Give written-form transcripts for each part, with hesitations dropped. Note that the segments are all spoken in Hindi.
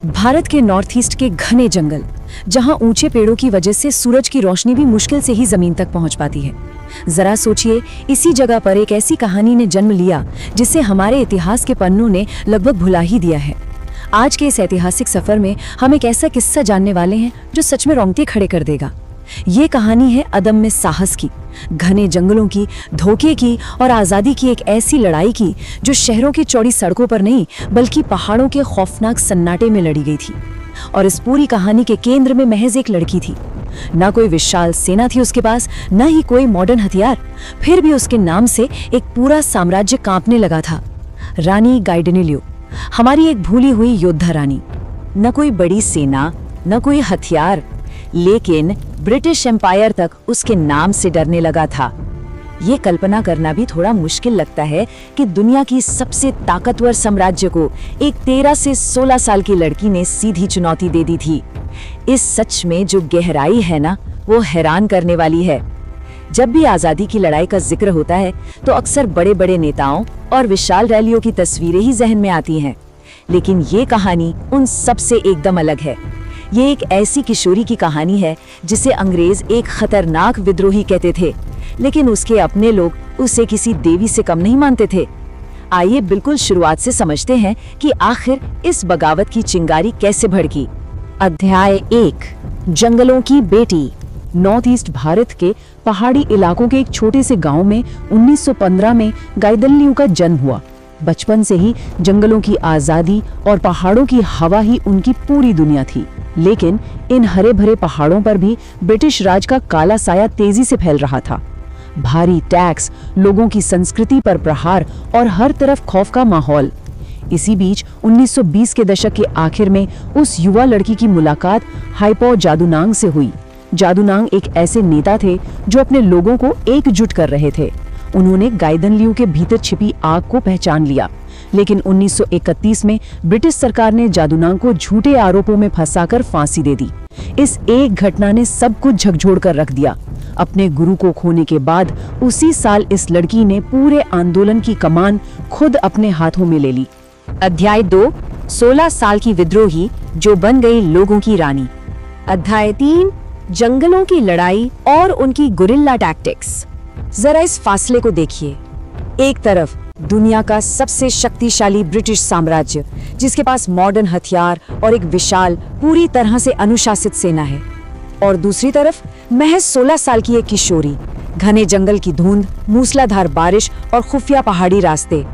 भारत के नॉर्थ ईस्ट के घने जंगल, जहां ऊंचे पेड़ों की वजह से सूरज की रोशनी भी मुश्किल से ही जमीन तक पहुंच पाती है। जरा सोचिए, इसी जगह पर एक ऐसी कहानी ने जन्म लिया जिसे हमारे इतिहास के पन्नों ने लगभग भुला ही दिया है। आज के इस ऐतिहासिक सफर में हम एक ऐसा किस्सा जानने वाले हैं जो सच में रोंगटे खड़े कर देगा। ये कहानी है अदम्य साहस की, घने जंगलों की, धोखे की और आज़ादी की एक ऐसी लड़ाई की जो शहरों की चौड़ी सड़कों पर नहीं बल्कि पहाड़ों के खौफनाक सन्नाटे में लड़ी गई थी। और इस पूरी कहानी के केंद्र में महज एक लड़की थी। ना कोई विशाल सेना थी उसके पास, ना ही कोई मॉडर्न हथियार, फिर भी उसके नाम से एक पूरा साम्राज्य कांपने लगा था। रानी गाइडनेलियो, हमारी एक भूली हुई योद्धा रानी। न कोई बड़ी सेना, न कोई हथियार, लेकिन ब्रिटिश एम्पायर तक उसके नाम से डरने लगा था। ये कल्पना करना भी थोड़ा मुश्किल लगता है कि दुनिया की सबसे ताकतवर साम्राज्य को एक 13 से 16 साल की लड़की ने सीधी चुनौती दे दी थी। इस सच में जो गहराई है ना, वो हैरान करने वाली है। जब भी आज़ादी की लड़ाई का जिक्र होता है तो अक्सर बड़े बड़े नेताओं और विशाल रैलियों की तस्वीरें ही जहन में आती हैं, लेकिन ये कहानी उन सब से एकदम अलग है। ये एक ऐसी किशोरी की कहानी है जिसे अंग्रेज एक खतरनाक विद्रोही कहते थे, लेकिन उसके अपने लोग उसे किसी देवी से कम नहीं मानते थे। आइए बिल्कुल शुरुआत से समझते हैं कि आखिर इस बगावत की चिंगारी कैसे भड़की। अध्याय 1, जंगलों की बेटी। नॉर्थ ईस्ट भारत के पहाड़ी इलाकों के एक छोटे से गांव में 1915 में गाइडनेलियो का जन्म हुआ। बचपन से ही जंगलों की आज़ादी और पहाड़ों की हवा ही उनकी पूरी दुनिया थी। लेकिन इन हरे भरे पहाड़ों पर भी ब्रिटिश राज का काला साया तेजी से फैल रहा था। भारी टैक्स, लोगों की संस्कृति पर प्रहार और हर तरफ खौफ का माहौल। इसी बीच 1920 के दशक के आखिर में उस युवा लड़की की मुलाकात हाइपो जादूनांग से हुई। जादूनांग एक ऐसे नेता थे जो अपने लोगों को एकजुट कर रहे थे। उन्होंने गाइडनेलियो के भीतर छिपी आग को पहचान लिया, लेकिन 1931 में ब्रिटिश सरकार ने जादूनांग को झूठे आरोपों में फंसाकर फांसी दे दी। इस एक घटना ने सब कुछ झकझोर कर रख दिया। अपने गुरु को खोने के बाद उसी साल इस लड़की ने पूरे आंदोलन की कमान खुद अपने हाथों में ले ली। अध्याय 2, 16 साल की विद्रोही जो बन गई लोगों की रानी। अध्याय 3, जंगलों की लड़ाई और उनकी गुरिल्ला टैक्टिक्स। जरा इस फासले को देखिए। एक तरफ दुनिया का सबसे शक्तिशाली ब्रिटिश साम्राज्य जिसके पास मॉडर्न हथियार और एक विशाल, पूरी तरह से अनुशासित सेना है, और दूसरी तरफ महज 16 साल की एक किशोरी, घने जंगल की धुंध, मूसलाधार बारिश और खुफिया पहाड़ी रास्ते।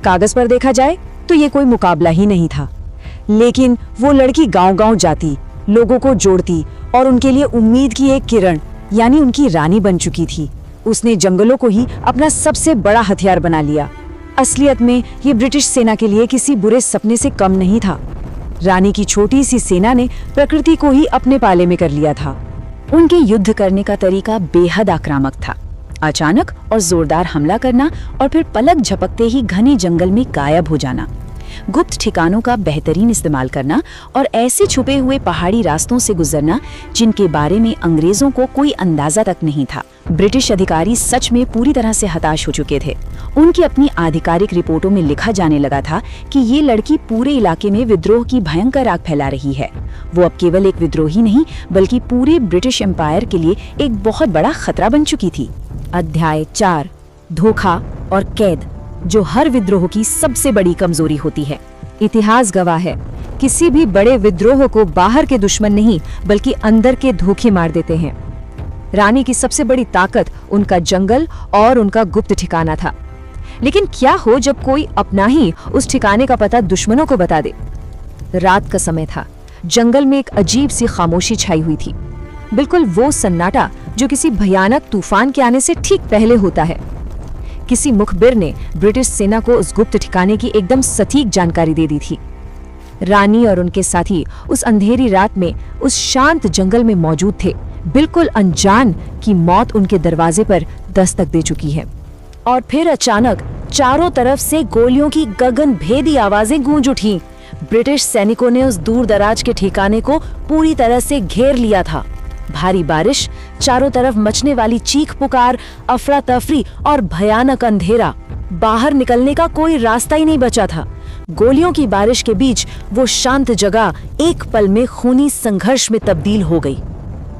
कागज पर देखा जाए तो ये कोई मुकाबला ही नहीं था, लेकिन वो लड़की गांव-गांव जाती, लोगों को जोड़ती और उनके लिए उम्मीद की एक किरण यानी उनकी रानी बन चुकी थी। उसने जंगलों को ही अपना सबसे बड़ा हथियार बना लिया। असलियत में ये ब्रिटिश सेना के लिए किसी बुरे सपने से कम नहीं था। रानी की छोटी सी सेना ने प्रकृति को ही अपने पाले में कर लिया था। उनके युद्ध करने का तरीका बेहद आक्रामक था। अचानक और जोरदार हमला करना और फिर पलक झपकते ही घने जंगल में गायब हो जाना, गुप्त ठिकानों का बेहतरीन इस्तेमाल करना और ऐसे छुपे हुए पहाड़ी रास्तों से गुजरना जिनके बारे में अंग्रेजों को कोई अंदाजा तक नहीं था। ब्रिटिश अधिकारी सच में पूरी तरह से हताश हो चुके थे। उनकी अपनी आधिकारिक रिपोर्टों में लिखा जाने लगा था कि ये लड़की पूरे इलाके में विद्रोह की भयंकर आग फैला रही है। वो अब केवल एक विद्रोही नहीं बल्कि पूरे ब्रिटिश एम्पायर के लिए एक बहुत बड़ा खतरा बन चुकी थी। अध्याय 4, धोखा और कैद, जो हर विद्रोह की सबसे बड़ी कमजोरी होती है। इतिहास गवाह है, किसी भी बड़े विद्रोह को बाहर के दुश्मन नहीं बल्कि अंदर के धोखे मार देते हैं। रानी की सबसे बड़ी ताकत उनका जंगल और उनका गुप्त ठिकाना था। लेकिन क्या हो जब कोई अपना ही उस ठिकाने का पता दुश्मनों को बता दे। रात का समय था। जंगल में एक अजीब सी खामोशी छाई हुई थी, बिल्कुल वो सन्नाटा जो किसी भयानक तूफान के आने से ठीक पहले होता है। किसी मुखबिर ने ब्रिटिश सेना को उस गुप्त ठिकाने की एकदम सटीक जानकारी दे दी थी। रानी और उनके साथी उस अंधेरी रात में उस शांत जंगल में मौजूद थे, बिल्कुल अनजान कि मौत उनके दरवाजे पर दस्तक दे चुकी है। और फिर अचानक चारों तरफ से गोलियों की गगनभेदी आवाजें गूंज उठी। ब्रिटिश सैनिकों ने उस दूर दराज के ठिकाने को पूरी तरह से घेर लिया था। भारी बारिश, चारों तरफ मचने वाली चीख पुकार, अफरा तफरी और भयानक अंधेरा। बाहर निकलने का कोई रास्ता ही नहीं बचा था। गोलियों की बारिश के बीच वो शांत जगह एक पल में खूनी संघर्ष में तब्दील हो गई।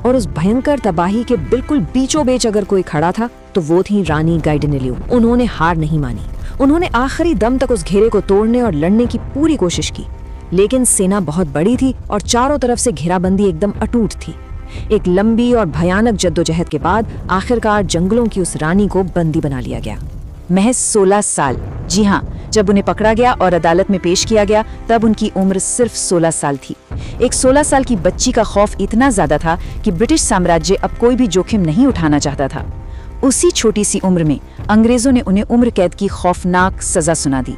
और उस भयंकर तबाही के बिल्कुल बीचों बीच अगर कोई खड़ा था तो वो थी रानी गाइडिनेल्यू। उन्होंने हार नहीं मानी। उन्होंने आखिरी दम तक उस घेरे को तोड़ने और लड़ने की पूरी कोशिश की। लेकिन सेना बहुत बड़ी थी और चारों तरफ से घेराबंदी एकदम अटूट थी। एक लंबी और भयानक जद्दोजहद के बाद आखिरकार जंगलों की उस रानी को बंदी बना लिया गया। महज 16 साल, जी हाँ, जब उन्हें पकड़ा गया और अदालत में पेश किया गया तब उनकी उम्र सिर्फ 16 साल थी। एक 16 साल की बच्ची का खौफ इतना ज्यादा था कि ब्रिटिश साम्राज्य अब कोई भी जोखिम नहीं उठाना चाहता था। उसी छोटी सी उम्र में अंग्रेजों ने उन्हें उम्र कैद की खौफनाक सजा सुना दी।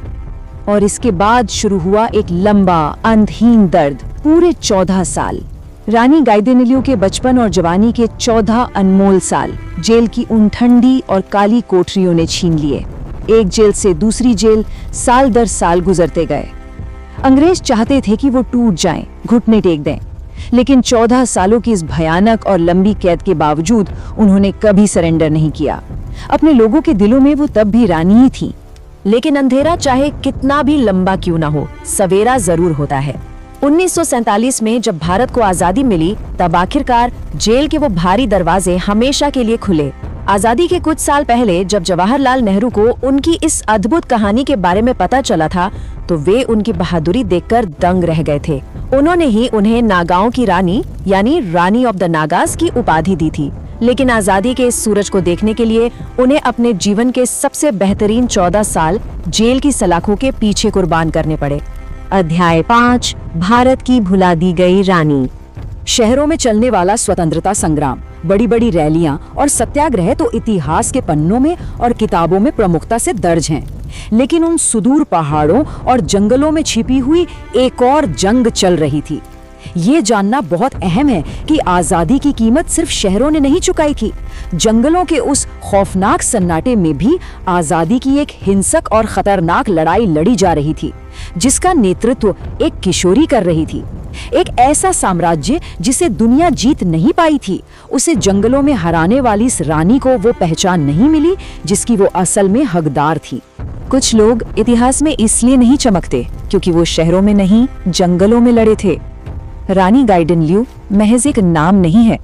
और इसके बाद शुरू हुआ एक लंबा अंतहीन दर्द, पूरे 14 साल। रानी गाइदिनेल्यू के बचपन और जवानी के 14 अनमोल साल जेल की उन ठंडी और काली कोठरियों ने छीन लिए। एक जेल से दूसरी जेल साल दर साल गुजरते गए। अंग्रेज चाहते थे कि वो टूट जाएं, घुटने टेक दें, लेकिन 14 सालों की इस भयानक और लंबी कैद के बावजूद उन्होंने कभी सरेंडर नहीं किया। अपने लोगों के दिलों में वो तब भी रानी ही थी। लेकिन अंधेरा चाहे कितना भी लंबा क्यों ना हो, सवेरा जरूर होता है। 1947 में जब भारत को आजादी मिली तब आखिरकार जेल के वो भारी दरवाजे हमेशा के लिए खुले। आजादी के कुछ साल पहले जब जवाहरलाल नेहरू को उनकी इस अद्भुत कहानी के बारे में पता चला था तो वे उनकी बहादुरी देखकर दंग रह गए थे। उन्होंने ही उन्हें नागाओं की रानी यानी रानी ऑफ द नागास की उपाधि दी थी। लेकिन आजादी के इस सूरज को देखने के लिए उन्हें अपने जीवन के सबसे बेहतरीन 14 साल जेल की सलाखों के पीछे कुर्बान करने पड़े। अध्याय 5, भारत की भुला दी गई रानी। शहरों में चलने वाला स्वतंत्रता संग्राम, बड़ी बड़ी रैलियां और सत्याग्रह तो इतिहास के पन्नों में और किताबों में प्रमुखता से दर्ज हैं। लेकिन उन सुदूर पहाड़ों और जंगलों में छिपी हुई एक और जंग चल रही थी। ये जानना बहुत अहम है कि आजादी की कीमत सिर्फ शहरों ने नहीं चुकाई थी। जंगलों के उस खौफनाक सन्नाटे में भी आजादी की एक हिंसक और खतरनाक लड़ाई लड़ी जा रही थी, जिसका नेतृत्व एक किशोरी कर रही थी। एक ऐसा साम्राज्य जिसे दुनिया जीत नहीं पाई थी, उसे जंगलों में हराने वाली इस रानी को वो पहचान नहीं मिली जिसकी वो असल में हकदार थी। कुछ लोग इतिहास में इसलिए नहीं चमकते क्योंकि वो शहरों में नहीं, जंगलों में लड़े थे। रानी गाइडिनेल्यू महज एक नाम नहीं है,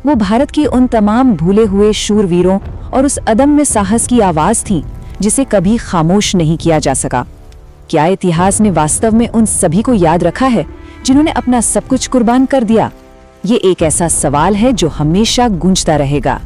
वो भारत के उन तमाम भूले हुए शूरवीरों और उस अदम्य साहस की आवाज थी जिसे कभी खामोश नहीं किया जा सका। क्या इतिहास ने वास्तव में उन सभी को याद रखा है जिन्होंने अपना सब कुछ कुर्बान कर दिया? ये एक ऐसा सवाल है जो हमेशा गूंजता रहेगा।